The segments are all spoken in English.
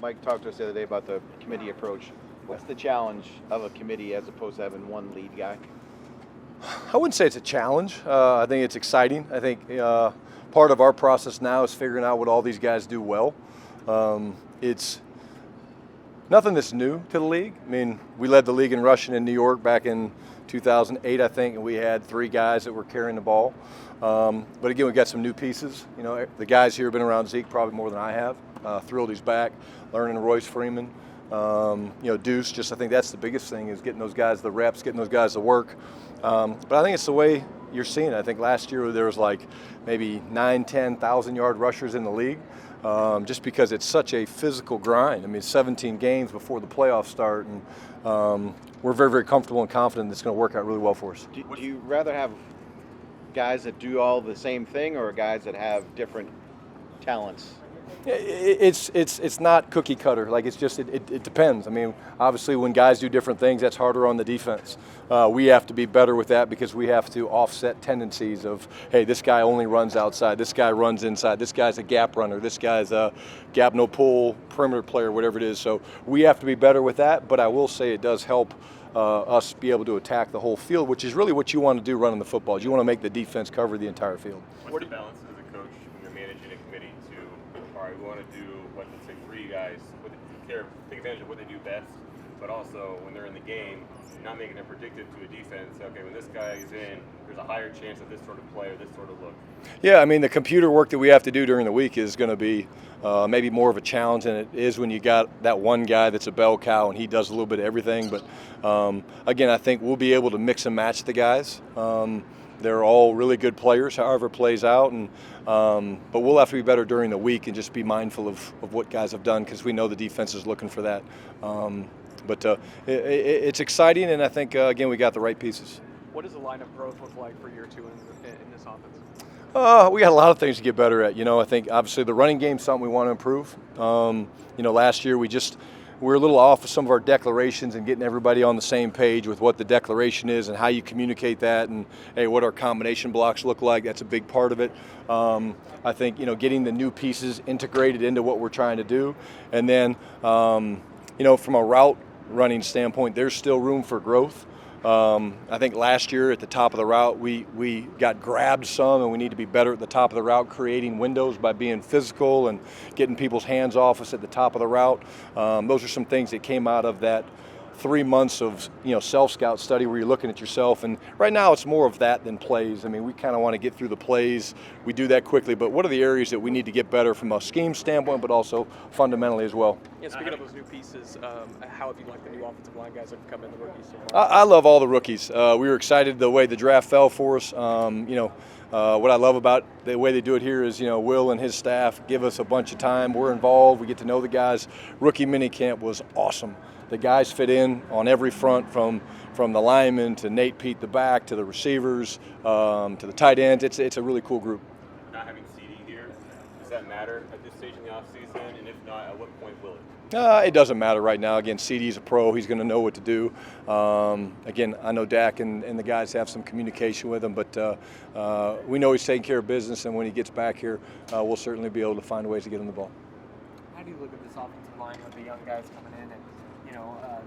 Mike talked to us the other day about the committee approach. What's the challenge of a committee as opposed to having one lead guy? I wouldn't say it's a challenge. I think it's exciting. I think part of our process now is figuring out what all these guys do well. It's nothing that's new to the league. I mean, we led the league in rushing in New York back in 2008, I think, and we had 3 guys that were carrying the ball. But again, we've got some new pieces. You know, the guys here have been around Zeke probably more than I have. Thrilled he's back, learning Royce Freeman. Deuce, just I think that's the biggest thing is getting those guys the reps, getting those guys to work. But I think it's the way you're seeing it. I think last year there was like maybe 9-10 1,000-yard rushers in the league just because it's such a physical grind. I mean, 17 games before the playoffs start, and we're very, very comfortable and confident it's going to work out really well for us. Do you rather have guys that do all the same thing or guys that have different talents? It's not cookie cutter. Like it depends. I mean, obviously when guys do different things, that's harder on the defense. We have to be better with that because we have to offset tendencies of, hey, this guy only runs outside, this guy runs inside, this guy's a gap runner, this guy's a gap no pull perimeter player, whatever it is. So we have to be better with that. But I will say it does help us be able to attack the whole field, which is really what you want to do running the football. You want to make the defense cover the entire field. What's the balance as a coach when you're managing a committee to, all right, we want to do what, let's say, 3 guys, take advantage of what they do best, but also when they're in the game, not making them predictive to a defense. Okay, when this guy is in, there's a higher chance of this sort of play or this sort of look. Yeah, I mean, the computer work that we have to do during the week is going to be maybe more of a challenge than it is when you got that one guy that's a bell cow and he does a little bit of everything. But again, I think we'll be able to mix and match the guys. They're all really good players, however it plays out, and but we'll have to be better during the week and just be mindful of what guys have done because we know the defense is looking for that. But it's exciting, and I think, again, we got the right pieces. What does the line of growth look like for year 2 in this offense? We got a lot of things to get better at. You know, I think, obviously, the running game is something we want to improve. Last year we were a little off with some of our declarations and getting everybody on the same page with what the declaration is and how you communicate that and, hey, what our combination blocks look like. That's a big part of it. I think, getting the new pieces integrated into what we're trying to do. And then, from a route running standpoint, there's still room for growth. I think last year at the top of the route, we got grabbed some, and we need to be better at the top of the route, creating windows by being physical and getting people's hands off us at the top of the route. Those are some things that came out of that 3 months of self-scout study where you're looking at yourself, and right now it's more of that than plays. I mean, we kind of want to get through the plays. We do that quickly, but what are the areas that we need to get better from a scheme standpoint, but also fundamentally as well? Yeah, speaking of those new pieces, how have you liked the new offensive line guys that have come in, the rookies so far? I love all the rookies. We were excited the way the draft fell for us. What I love about the way they do it here is, Will and his staff give us a bunch of time. We're involved. We get to know the guys. Rookie minicamp was awesome. The guys fit in on every front, from the linemen to Nate Pete the back to the receivers to the tight ends. It's a really cool group. Not having CeeDee here, does that matter at this stage in the offseason? And if not, at what point will it? It doesn't matter right now. Again, CeeDee's a pro. He's going to know what to do. Again, I know Dak and the guys have some communication with him, but we know he's taking care of business, and when he gets back here, we'll certainly be able to find ways to get him the ball. How do you look at this offensive line with the young guys coming in and,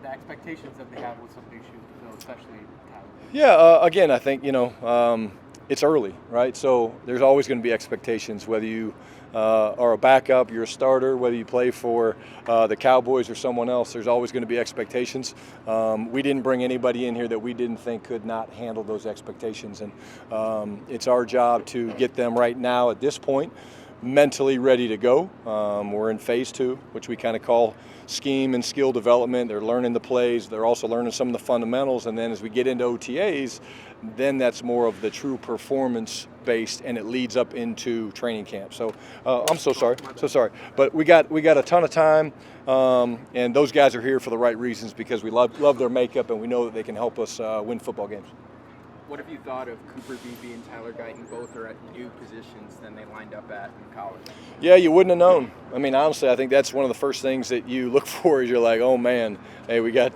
the expectations that they have with some big shoes to fill, especially Tyler? Yeah, again, I think, it's early, right? So there's always going to be expectations, whether you are a backup, you're a starter, whether you play for the Cowboys or someone else, there's always going to be expectations. We didn't bring anybody in here that we didn't think could not handle those expectations. And it's our job to get them right now at this point mentally ready to go. We're in phase 2, which we kind of call scheme and skill development. They're learning the plays. They're also learning some of the fundamentals. And then as we get into OTAs, then that's more of the true performance based, and it leads up into training camp. So I'm so sorry. But we got a ton of time, and those guys are here for the right reasons because we love their makeup, and we know that they can help us win football games. What have you thought of Cooper Beebe and Tyler Guyton? Both are at new positions than they lined up at in college. Yeah, you wouldn't have known. I mean, honestly, I think that's one of the first things that you look for is you're like, oh man, hey, we got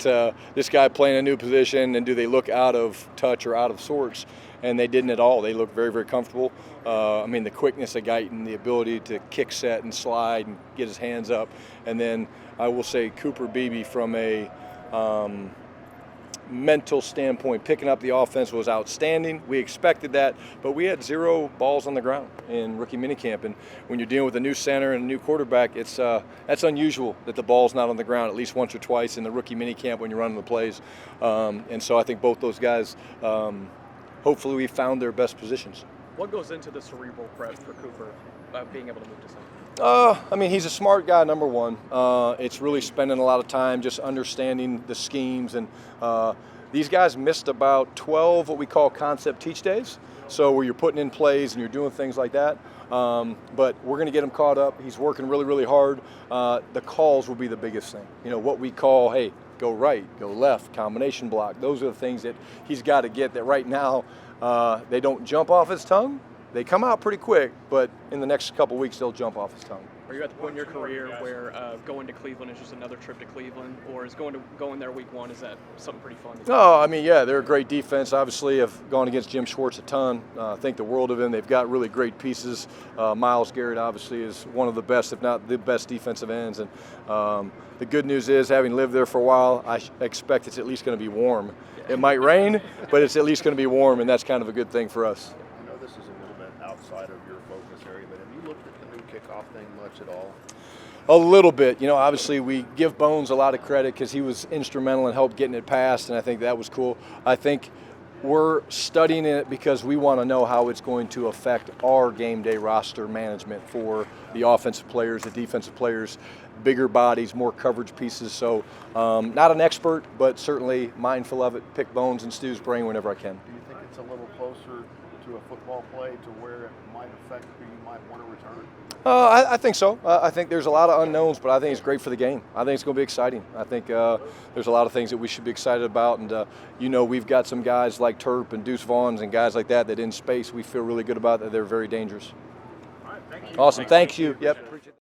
this guy playing a new position, and do they look out of touch or out of sorts? And they didn't at all. They looked very, very comfortable. I mean, the quickness of Guyton, the ability to kick set and slide and get his hands up. And then I will say Cooper Beebe from a mental standpoint, picking up the offense was outstanding. We expected that, but we had 0 balls on the ground in rookie minicamp. And when you're dealing with a new center and a new quarterback, it's that's unusual that the ball's not on the ground at least once or twice in the rookie minicamp when you're running the plays. And so I think both those guys, hopefully we found their best positions. What goes into the cerebral prep for Cooper being able to move to center? I mean, he's a smart guy, number one. It's really spending a lot of time just understanding the schemes. And these guys missed about 12 what we call concept teach days. So where you're putting in plays and you're doing things like that. But we're going to get him caught up. He's working really, really hard. The calls will be the biggest thing. You know, what we call, hey, go right, go left, combination block. Those are the things that he's got to get that right now they don't jump off his tongue. They come out pretty quick, but in the next couple weeks, they'll jump off his tongue. Are you at the point in your career where going to Cleveland is just another trip to Cleveland, or is going there week 1, is that something pretty fun? No, I mean, yeah, they're a great defense. Obviously, I've gone against Jim Schwartz a ton. Think the world of him. They've got really great pieces. Myles Garrett, obviously, is one of the best, if not the best, defensive ends. And the good news is, having lived there for a while, I expect it's at least going to be warm. It might rain, but it's at least going to be warm, and that's kind of a good thing for us. I know this is a little bit outside of your focus area, but have you looked at the new kickoff thing much at all? A little bit. You know, obviously we give Bones a lot of credit because he was instrumental in help getting it passed, and I think that was cool. I think we're studying it because we want to know how it's going to affect our game day roster management for the offensive players, the defensive players, bigger bodies, more coverage pieces. So not an expert, but certainly mindful of it. Pick Bones and Stu's brain whenever I can. Do you think it's a little closer to a football play to where it might affect who you might want to return? I think so. I think there's a lot of unknowns, but I think it's great for the game. I think it's going to be exciting. I think there's a lot of things that we should be excited about. And, you know, we've got some guys like Turp and Deuce Vaughns and guys like that in space we feel really good about that they're very dangerous. All right, thank you. Awesome. Thank you. Yep.